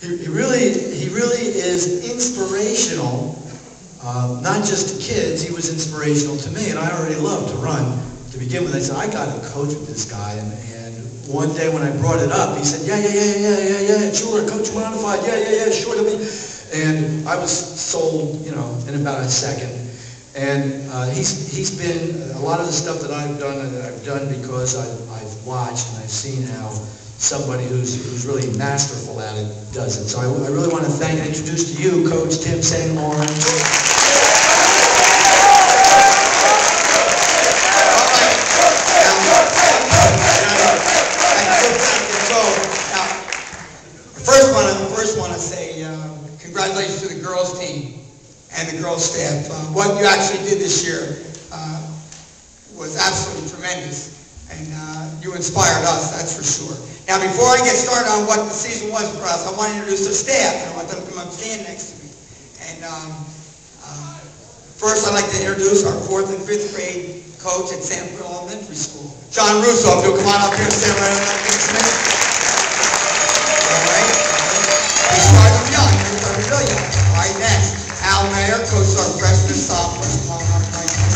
He really is inspirational, not just to kids. He was inspirational to me, and I already loved to run. To begin with, I said, I got to coach with this guy, and one day when I brought it up, he said, yeah, sure, Coach Modified, yeah, sure. And I was sold, in about a second. And he's been, a lot of the stuff that I've done because I've watched and I've seen how somebody who's really masterful at it does it. So I really want to thank and introduce to you Coach Tim St. Laurent. First want to say congratulations to the girls team and the girls staff. What you actually did this year was absolutely tremendous, and you inspired us, that's for sure. Now, before I get started on what the season was for us, I want to introduce the staff, and I want them to come up and stand next to me. And first, I'd like to introduce our 4th and 5th grade coach at Sanford Elementary School, John Russo. If you'll come on up here and stand right up next to me. All right. We start them young. We start them real young. All right, next. Al Mayer, coaches our freshmen and sophomores. Come on up right now.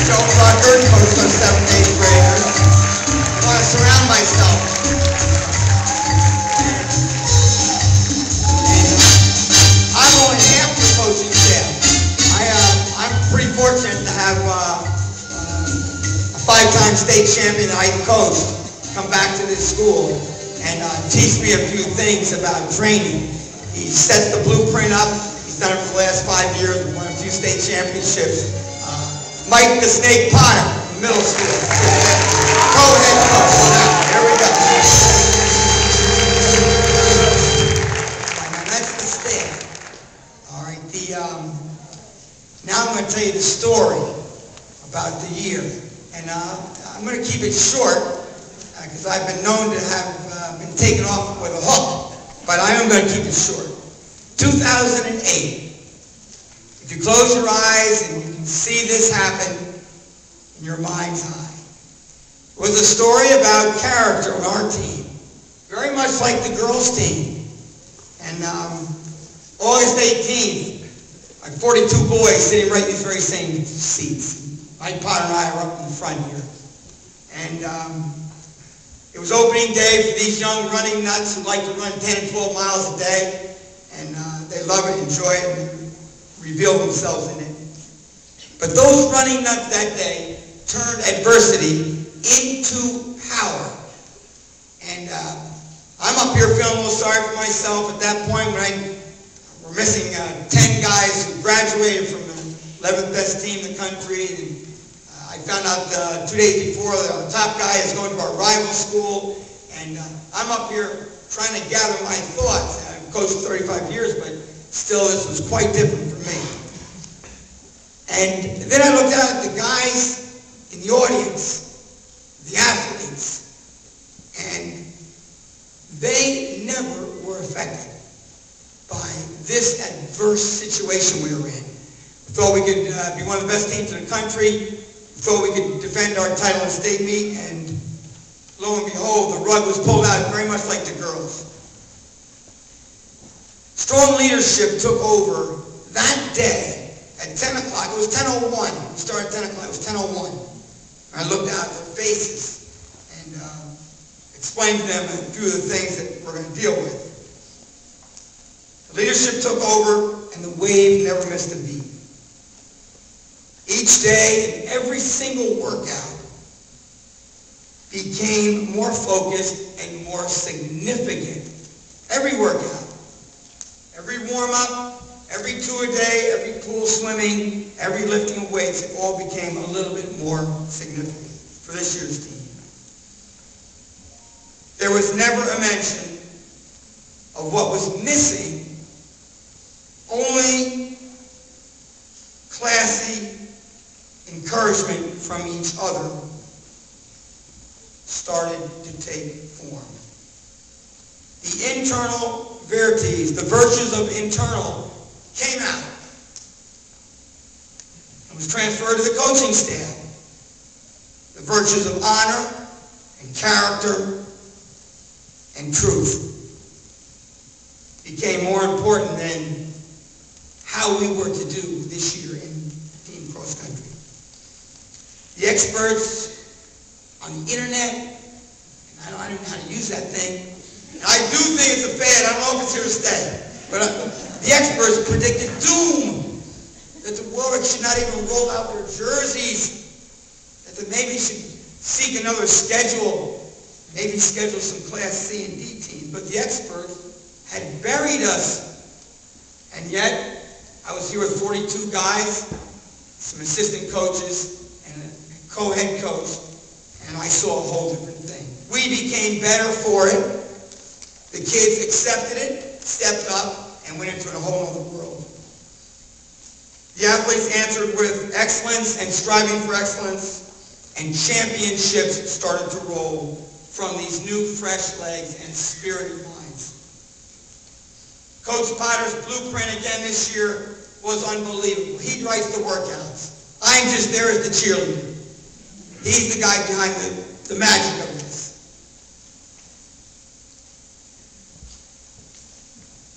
Joe Rucker, coaches our 7th and 8th graders. I want to surround myself. I'm only half the coaching staff. I'm pretty fortunate to have a 5-time state champion that I coached come back to this school and teach me a few things about training. He sets the blueprint up. He's done it for the last 5 years. We won a few state championships. Mike the Snake Potter, middle school. Co-head coach. Here we go. Now that's the staff. All right. Now I'm going to tell you the story about the year, and I'm going to keep it short because I've been known to have been taken off with a hook, but I am going to keep it short. 2008. If you close your eyes and you can see this happen in your mind's eye, it was a story about character on our team, very much like the girls' team. And August 18th, like 42 boys sitting right in these very same seats. Mike Potter and I are up in the front here. And it was opening day for these young running nuts who like to run 10 and 12 miles a day. And they love it, enjoy it, and reveal themselves in it. But those running nuts that day turned adversity into power. And I'm up here feeling a little sorry for myself at that point when we're missing 10 guys who graduated from the 11th best team in the country. And I found out 2 days before the top guy is going to our rival school. And I'm up here trying to gather my thoughts. I've coached for 35 years, but still this was quite different for me. And then I looked out at the guys in the audience, the athletes, and they never were affected by this adverse situation we were in. We thought we could be one of the best teams in the country. We thought we could defend our title in state meet, and lo and behold, the rug was pulled out very much like the girls. Strong leadership took over that day at 10 o'clock. It was 10:01. We started at 10 o'clock. It was 10:01. I looked out at their faces and explained to them a few of the things that we're going to deal with. The leadership took over, and the wave never missed a beat. Each day and every single workout became more focused and more significant. Every workout. Every warm-up, every 2 a day, every pool swimming, every lifting of weights, it all became a little bit more significant for this year's team. There was never a mention of what was missing. Only classy encouragement from each other started to take form. The internal verities, the virtues of internal, came out. It was transferred to the coaching staff. The virtues of honor and character and truth. became more important than how we were to do this year in team cross country. The experts on the internet, and I don't even know how to use that thing, and I do think it's a fad, I don't know if it's here to stay, but the experts predicted doom, that the Warwick should not even roll out their jerseys, that they maybe should seek another schedule, maybe schedule some Class C and D teams, but the experts had buried us, and yet I was here with 42 guys, some assistant coaches, and a co-head coach, and I saw a whole different thing. We became better for it. The kids accepted it, stepped up, and went into a whole other world. The athletes answered with excellence and striving for excellence, and championships started to roll from these new fresh legs and spirited minds. Coach Potter's blueprint again this year was unbelievable. He writes the workouts. I'm just there as the cheerleader. He's the guy behind the magic of this.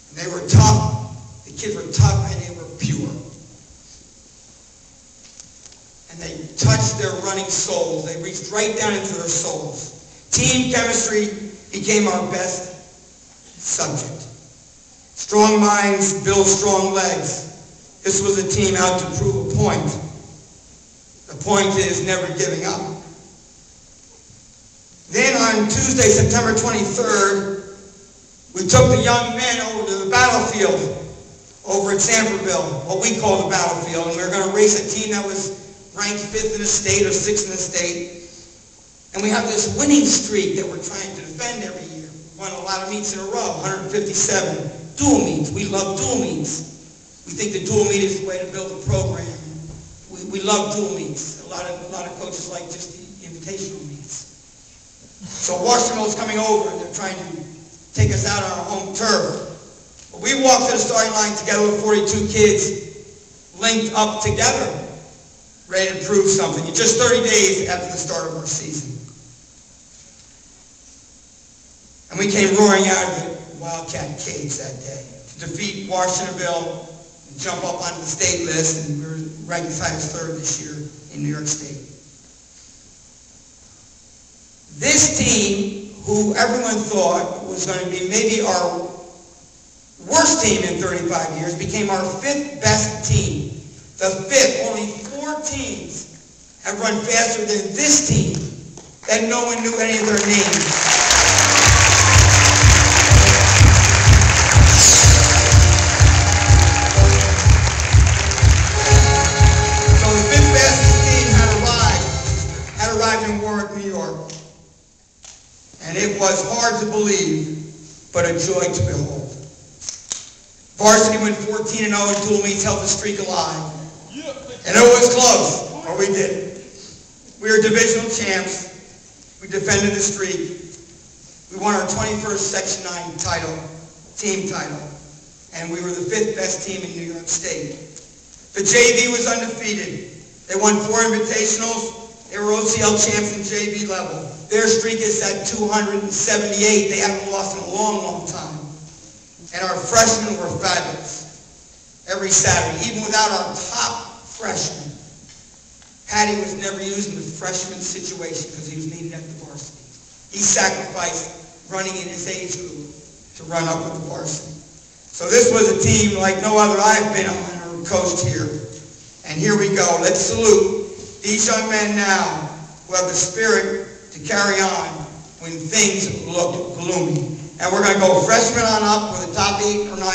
And they were tough. The kids were tough and they were pure. And they touched their running souls. They reached right down into their souls. Team chemistry became our best subject. Strong minds build strong legs. This was a team out to prove a point. The point is never giving up. Then on Tuesday, September 23rd, we took the young men over to the battlefield over at Sanfordville, what we call the battlefield, and we were going to race a team that was ranked 5th in the state or 6th in the state. And we have this winning streak that we're trying to defend every year. We won a lot of meets in a row, 157. Dual meets. We love dual meets. We think the dual meet is the way to build a program. We love dual meets. A lot of coaches like just the invitational meets. So Washington's coming over and they're trying to take us out on our home turf. But we walked to the starting line together with 42 kids linked up together, ready to prove something. Just 30 days after the start of our season. And we came roaring out of the Wildcat cage that day to defeat Washingtonville and jump up onto the state list, and we were ranked as high as 3rd this year in New York State. This team, who everyone thought was going to be maybe our worst team in 35 years, became our 5th best team. The 5th, only 4 teams have run faster than this team that no one knew any of their names. In Warwick, New York. And it was hard to believe, but a joy to behold. Varsity went 14-0 in dual meets, held the streak alive. And it was close, but we did it. We were divisional champs. We defended the streak. We won our 21st Section 9 title, team title. And we were the 5th best team in New York State. The JV was undefeated. They won 4 invitationals. They were OCL champs in JV level. Their streak is at 278. They haven't lost in a long, long time. And our freshmen were fabulous every Saturday, even without our top freshman. Patty was never used in the freshman situation because he was needed at the varsity. He sacrificed running in his age group to run up with the varsity. So this was a team like no other I've been on or coached here. And here we go. Let's salute these young men now who have the spirit to carry on when things look gloomy. And we're going to go freshman on up with the top 8 or 9.